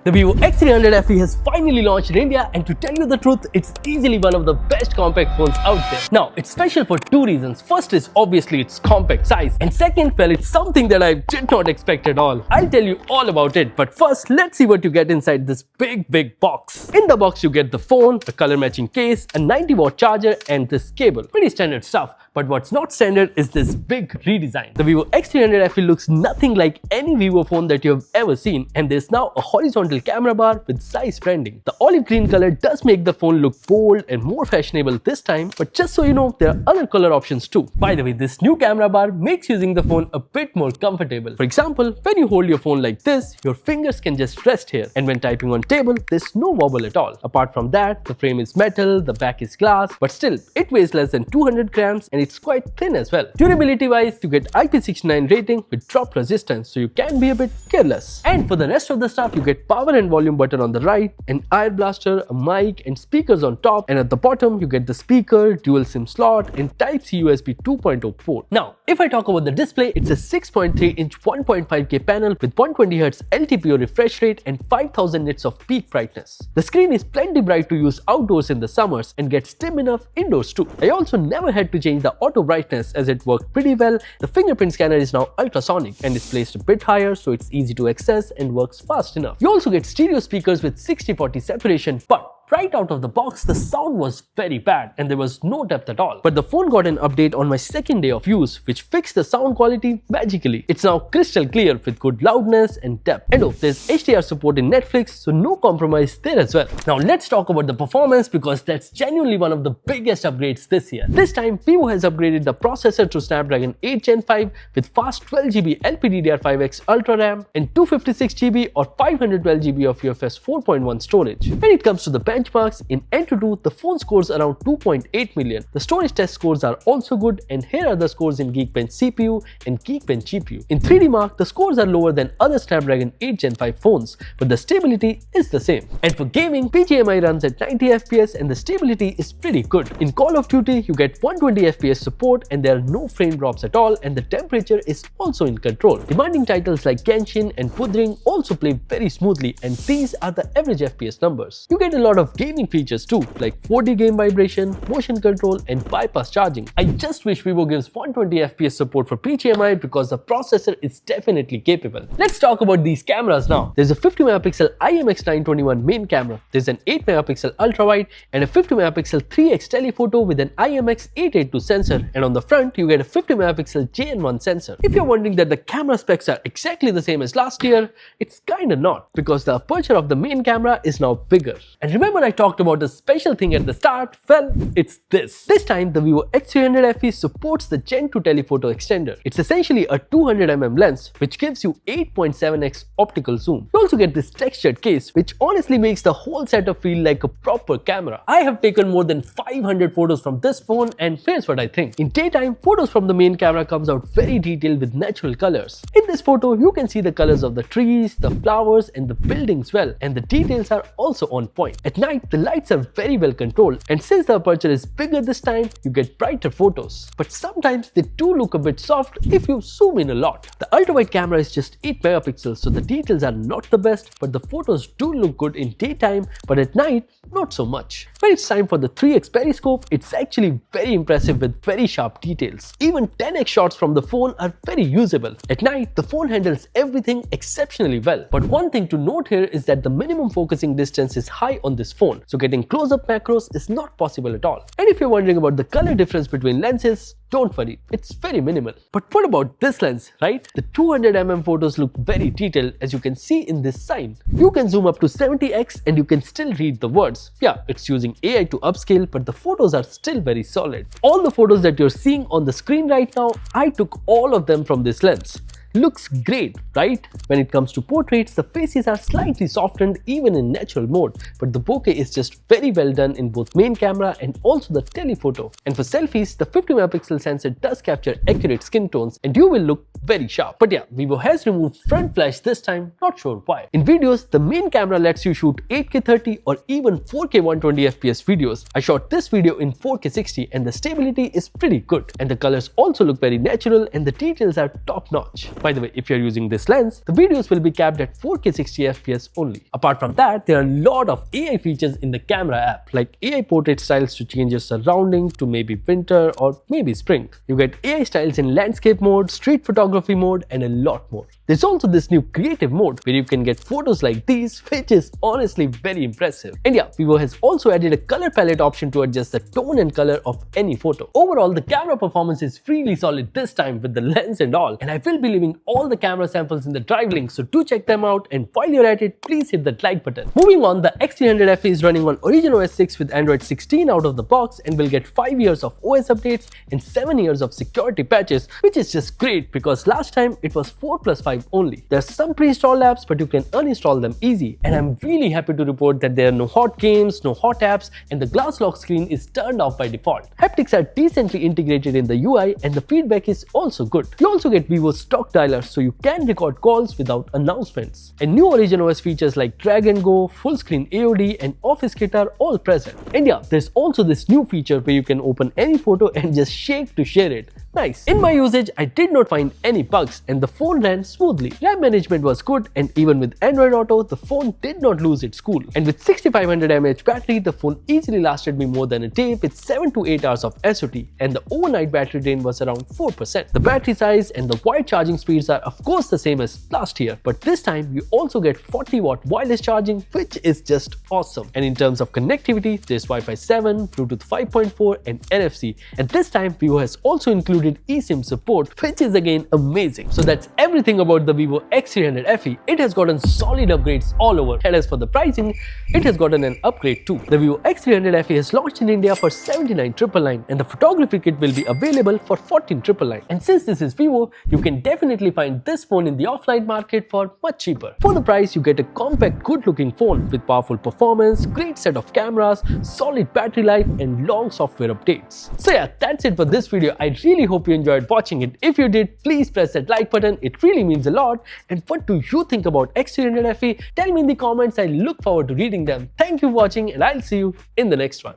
The vivo X300 FE has finally launched in India, and to tell you the truth, it's easily one of the best compact phones out there. Now, it's special for two reasons. First is obviously its compact size, and second, well, it's something that I did not expect at all. I'll tell you all about it, but first, let's see what you get inside this big box. In the box, you get the phone, a color matching case, a 90-watt charger, and this cable. Pretty standard stuff. But what's not standard is this big redesign. The vivo X300 FE looks nothing like any Vivo phone that you have ever seen, and there's now a horizontal camera bar with size branding. The olive green color does make the phone look bold and more fashionable this time, but just so you know, there are other color options too. By the way, this new camera bar makes using the phone a bit more comfortable. For example, when you hold your phone like this, your fingers can just rest here, and when typing on table, there's no wobble at all. Apart from that, the frame is metal, the back is glass, but still, it weighs less than 200 grams and it's quite thin as well. Durability wise, you get IP69 rating with drop resistance, so you can be a bit careless. And for the rest of the stuff, you get power and volume button on the right, an air blaster, a mic and speakers on top, and at the bottom you get the speaker, dual SIM slot and Type-C USB 2.0 port. Now, if I talk about the display, it's a 6.3-inch 1.5K panel with 120Hz LTPO refresh rate and 5000 nits of peak brightness. The screen is plenty bright to use outdoors in the summers and gets dim enough indoors too. I also never had to change the auto brightness as it worked pretty well. The fingerprint scanner is now ultrasonic and is placed a bit higher, so it's easy to access and works fast enough. You also get stereo speakers with 60-40 separation, but right out of the box, the sound was very bad and there was no depth at all. But the phone got an update on my second day of use, which fixed the sound quality magically. It's now crystal clear with good loudness and depth. And oh, there's HDR support in Netflix, so no compromise there as well. Now let's talk about the performance, because that's genuinely one of the biggest upgrades this year. This time, Vivo has upgraded the processor to Snapdragon 8 Gen 5 with fast 12GB LPDDR5X Ultra RAM and 256GB or 512GB of UFS 4.1 storage. When it comes to the benchmarks, in Antutu, the phone scores around 2.8 million. The storage test scores are also good, and here are the scores in Geekbench CPU and Geekbench GPU. In 3D Mark, the scores are lower than other Snapdragon 8 Gen 5 phones, but the stability is the same. And for gaming, PGMI runs at 90 FPS and the stability is pretty good. In Call of Duty, you get 120 FPS support and there are no frame drops at all, and the temperature is also in control. Demanding titles like Genshin and Pudring also play very smoothly, and these are the average FPS numbers. You get a lot of gaming features too, like 4D game vibration, motion control and bypass charging. I just wish Vivo gives 120 FPS support for PGMI, because the processor is definitely capable. Let's talk about these cameras now. There's a 50MP IMX921 main camera, there's an 8MP ultra wide and a 50MP 3x telephoto with an IMX882 sensor, and on the front you get a 50MP JN1 sensor. If you're wondering that the camera specs are exactly the same as last year, it's kinda not, because the aperture of the main camera is now bigger. And remember I talked about a special thing at the start? Well, it's this. This time the vivo X300 FE supports the Gen 2 telephoto extender. It's essentially a 200mm lens which gives you 8.7x optical zoom. You also get this textured case, which honestly makes the whole setup feel like a proper camera. I have taken more than 500 photos from this phone, and here's what I think. In daytime, photos from the main camera comes out very detailed with natural colors. In this photo, you can see the colors of the trees, the flowers and the buildings well, and the details are also on point. At night, the lights are very well controlled, and since the aperture is bigger this time, you get brighter photos. But sometimes they do look a bit soft if you zoom in a lot. The ultra-wide camera is just 8MP, so the details are not the best, but the photos do look good in daytime, but at night, not so much. When it's time for the 3x periscope, it's actually very impressive with very sharp details. Even 10x shots from the phone are very usable. At night, the phone handles everything exceptionally well. But one thing to note here is that the minimum focusing distance is high on this phone, so getting close-up macros is not possible at all. And if you're wondering about the color difference between lenses, don't worry, it's very minimal. But what about this lens, right? The 200mm photos look very detailed, as you can see in this sign. You can zoom up to 70x and you can still read the words. Yeah, it's using AI to upscale, but the photos are still very solid. All the photos that you're seeing on the screen right now, I took all of them from this lens. Looks great, right? When it comes to portraits, the faces are slightly softened even in natural mode, but the bokeh is just very well done in both main camera and also the telephoto. And for selfies, the 50MP sensor does capture accurate skin tones and you will look very sharp. But yeah, Vivo has removed front flash this time, not sure why. In videos, the main camera lets you shoot 8K 30 or even 4K 120fps videos. I shot this video in 4K 60 and the stability is pretty good. And the colors also look very natural and the details are top notch. By the way, if you're using this lens, the videos will be capped at 4K 60 FPS only. Apart from that, there are a lot of AI features in the camera app, like AI portrait styles to change your surrounding to maybe winter or maybe spring. You get AI styles in landscape mode, street photography mode, and a lot more. There's also this new creative mode where you can get photos like these, which is honestly very impressive. And yeah, Vivo has also added a color palette option to adjust the tone and color of any photo. Overall, the camera performance is really solid this time with the lens and all, and I will be leaving all the camera samples in the drive link, so do check them out, and while you're at it, please hit that like button. Moving on, the X300 FE is running on OriginOS 6 with Android 16 out of the box and will get 5 years of OS updates and 7 years of security patches, which is just great because last time it was 4+5 only. There are some pre-installed apps, but you can uninstall them easy, and I'm really happy to report that there are no hot games, no hot apps, and the glass lock screen is turned off by default. Haptics are decently integrated in the UI, and the feedback is also good. You also get Vivo's stock dialer, so you can record calls without announcements. And new OriginOS features like drag and go, full screen AOD, and office kit are all present. And yeah, there's also this new feature where you can open any photo and just shake to share it. Nice. In my usage, I did not find any bugs and the phone ran smoothly. RAM management was good, and even with Android Auto, the phone did not lose its cool. And with 6500 mAh battery, the phone easily lasted me more than a day with 7 to 8 hours of SOT, and the overnight battery drain was around 4%. The battery size and the wide charging speeds are of course the same as last year, but this time you also get 40-watt wireless charging, which is just awesome. And in terms of connectivity, there's Wi-Fi 7, Bluetooth 5.4 and NFC. And this time Vivo has also included eSIM support, which is again amazing. So that's everything about the Vivo X300 FE. It has gotten solid upgrades all over, and as for the pricing, it has gotten an upgrade too. The Vivo X300 FE has launched in India for 79,999, and the photography kit will be available for 14,999. And since this is Vivo, you can definitely find this phone in the offline market for much cheaper. For the price, you get a compact, good-looking phone with powerful performance, great set of cameras, solid battery life, and long software updates. So yeah, that's it for this video. I really hope you enjoyed watching it. If you did, please press that like button. It really means a lot. And what do you think about X300 FE? Tell me in the comments. I look forward to reading them. Thank you for watching, and I'll see you in the next one.